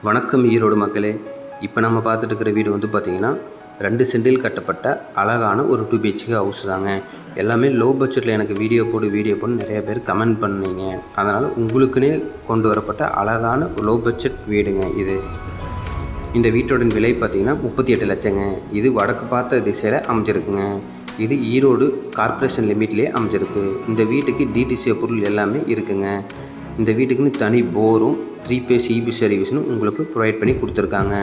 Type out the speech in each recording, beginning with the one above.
வணக்கம் ஈரோடு மக்களே. இப்போ நம்ம பார்த்துட்டு இருக்கிற வீடு வந்து பார்த்திங்கன்னா 2 சென்டில் கட்டப்பட்ட அழகான ஒரு 2 BHK ஹவுஸ் தாங்க. எல்லாமே லோ பட்ஜெட்டில் எனக்கு வீடியோ போடு நிறைய பேர் கமெண்ட் பண்ணீங்க. அதனால் உங்களுக்குன்னே கொண்டு வரப்பட்ட அழகான லோ பட்ஜெட் வீடுங்க இது. இந்த வீட்டோட விலை பார்த்திங்கன்னா 38 லட்சங்க. இது வடக்கு பார்த்த திசையில் அமைஞ்சிருக்குங்க. இது ஈரோடு கார்ப்பரேஷன் லிமிட்லேயே அமைஞ்சிருக்கு. இந்த வீட்டுக்கு டிடிசி பொருள் எல்லாமே இருக்குங்க. இந்த வீட்டுக்குன்னு தனி போரும் 3 phase EB சர்வீஸ்னு உங்களுக்கு ப்ரொவைட் பண்ணி கொடுத்துருக்காங்க.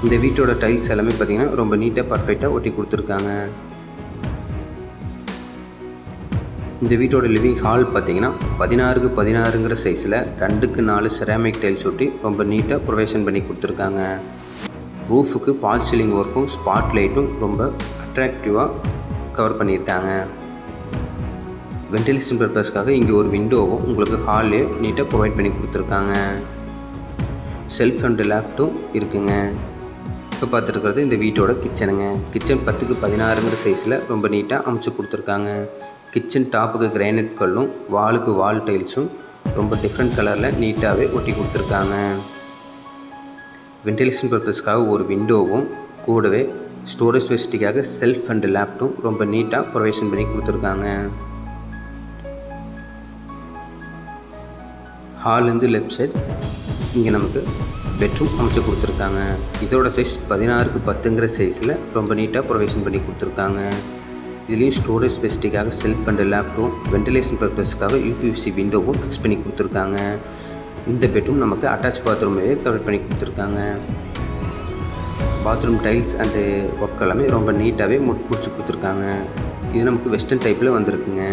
இந்த வீட்டோட டைல்ஸ் எல்லாமே பார்த்திங்கன்னா ரொம்ப நீட்டாக பர்ஃபெக்டாக ஒட்டி கொடுத்துருக்காங்க. இந்த வீட்டோட லிவிங் ஹால் பார்த்திங்கன்னா 16க்கு 16ங்கிற சைஸில் 2க்கு 4 செராமிக் டைல்ஸ் ஒட்டி ரொம்ப நீட்டாக ப்ரொவைஷன் பண்ணி கொடுத்துருக்காங்க. ரூஃபுக்கு பால் சீலிங் ஒர்க்கும் ஸ்பாட் லைட்டும் ரொம்ப அட்ராக்டிவாக கவர் பண்ணியிருக்காங்க. வென்டிலேஷன் பர்பஸ்க்காக இங்கே ஒரு விண்டோவும் உங்களுக்கு ஹால்லே நீட்டாக ப்ரொவைட் பண்ணி கொடுத்துருக்காங்க. செல்ஃப் அண்ட் லேப்டும் இருக்குங்க. இப்போ பார்த்துருக்கிறது இந்த வீட்டோட கிச்சனுங்க. கிச்சன் 10க்கு 16ங்கிற சைஸில் ரொம்ப நீட்டாக அமைச்சு கொடுத்துருக்காங்க. கிச்சன் டாப்புக்கு கிரானைட் கல்லும் வாலுக்கு வால் டைல்ஸும் ரொம்ப டிஃப்ரெண்ட் கலரில் நீட்டாகவே ஒட்டி கொடுத்துருக்காங்க. வென்டிலேஷன் பர்பஸ்க்காக ஒரு விண்டோவும் கூடவே ஸ்டோரேஜ் ஃபெசிலிட்டிக்காக செல்ஃப் அண்ட் லேப்டும் ரொம்ப நீட்டாக ப்ரொவைஷன் பண்ணி கொடுத்துருக்காங்க. ஹால்லேருந்து லெஃப்ட் சைட் இங்கே நமக்கு பெட்ரூம் அமைச்சு கொடுத்துருக்காங்க. இதோட சைஸ் 16க்கு 10ங்கிற சைஸில் ரொம்ப நீட்டாக ப்ரொவைஷன் பண்ணி கொடுத்துருக்காங்க. இதுலேயும் ஸ்டோரேஜ் ஃபெசிலிட்டிக்காக செல்ஃப் அண்ட் லேப்டும் வென்டிலேஷன் பர்பஸ்க்காக யூபிவிசி விண்டோவும் ஃபிக்ஸ் பண்ணி கொடுத்துருக்காங்க. இந்த பெட்ரூம் நமக்கு அட்டாச் பாத்ரூமே கவர் பண்ணி கொடுத்துருக்காங்க. பாத்ரூம் டைல்ஸ் அண்டு ஒர்க் எல்லாமே ரொம்ப நீட்டாகவே முடிச்சு கொடுத்துருக்காங்க. இது நமக்கு வெஸ்டர்ன் டைப்பில் வந்திருக்குங்க.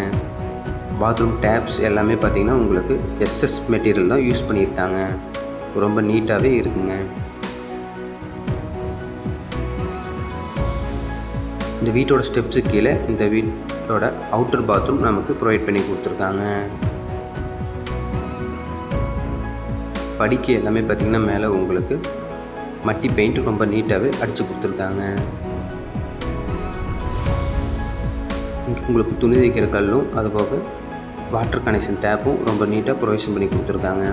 பாத்ரூம் டேப்ஸ் எல்லாமே பார்த்திங்கன்னா உங்களுக்கு எஸ்எஸ் மெட்டீரியல் தான் யூஸ் பண்ணியிருக்காங்க. ரொம்ப நீட்டாகவே இருக்குங்க. இந்த வீட்டோட ஸ்டெப்ஸு கீழே இந்த வீட்டோட அவுட்டர் பாத்ரூம் நமக்கு ப்ரொவைட் பண்ணி கொடுத்துருக்காங்க. படிக்க எல்லாமே பார்த்திங்கன்னா மேலே உங்களுக்கு மட்டி பெயிண்ட் ரொம்ப நீட்டாகவே அடித்து கொடுத்துருக்காங்க. இங்கே உங்களுக்கு துணி தைக்கிற கல்லும் அதுபோக வாட்டர் கனெக்ஷன் டேப்பும் ரொம்ப நீட்டாக ப்ரொவைஷன் பண்ணி கொடுத்துருக்காங்க.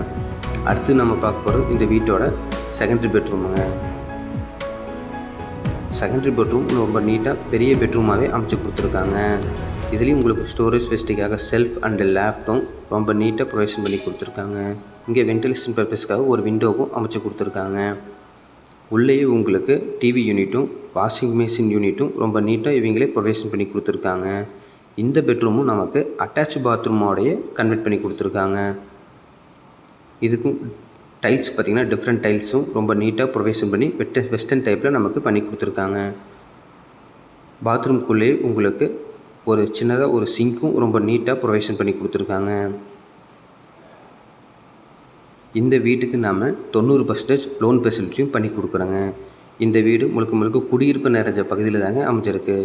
அடுத்து நம்ம பார்க்க போகிறது இந்த வீட்டோட செகண்டரி பெட்ரூமுங்க. செகண்டரி பெட்ரூம் ரொம்ப நீட்டாக பெரிய பெட்ரூமாகவே அமைச்சு கொடுத்துருக்காங்க. இதுலேயும் உங்களுக்கு ஸ்டோரேஜ் ஃபெசிலிட்டிக்காக செல்ஃப் அண்டு லேப்டும் ரொம்ப நீட்டாக ப்ரொவைஷன் பண்ணி கொடுத்துருக்காங்க. இங்கே வென்டிலேஷன் பர்பஸ்க்காக ஒரு விண்டோவும் அமைச்சு கொடுத்துருக்காங்க. உள்ளேயே உங்களுக்கு டிவி யூனிட்டும் வாஷிங் மிஷின் யூனிட்டும் ரொம்ப நீட்டாக இவங்களே ப்ரொவைஷன் பண்ணி கொடுத்துருக்காங்க. இந்த பெட்ரூமும் நமக்கு அட்டாச் பாத்ரூமோடையே கன்வெர்ட் பண்ணி கொடுத்துருக்காங்க. இதுக்கும் டைல்ஸ் பார்த்திங்கன்னா டிஃப்ரெண்ட் டைல்ஸும் ரொம்ப நீட்டாக ப்ரொவைஷன் பண்ணி வெஸ்டர்ன் டைப்பில் நமக்கு பண்ணி கொடுத்துருக்காங்க. பாத்ரூம்குள்ளேயே உங்களுக்கு ஒரு சின்னதாக ஒரு சிங்க்கும் ரொம்ப நீட்டாக ப்ரொவைஷன் பண்ணி கொடுத்துருக்காங்க. இந்த வீட்டுக்கு நாம் 90% லோன் ஃபெசிலிட்டியும் பண்ணி கொடுக்குறோங்க. இந்த வீடு முழுக்க முழுக்க குடியிருப்பு நிறைஞ்ச பகுதியில் தாங்க அமைஞ்சிருக்கு.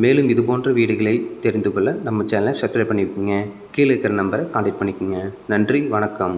மேலும் இது போன்ற வீடுகளை தெரிந்து கொள்ள நம்ம சேனலை சப்ஸ்கிரைப் பண்ணிக்கோங்க. கீழே இருக்கிற நம்பரை கான்டாக்ட் பண்ணிக்கோங்க. நன்றி, வணக்கம்.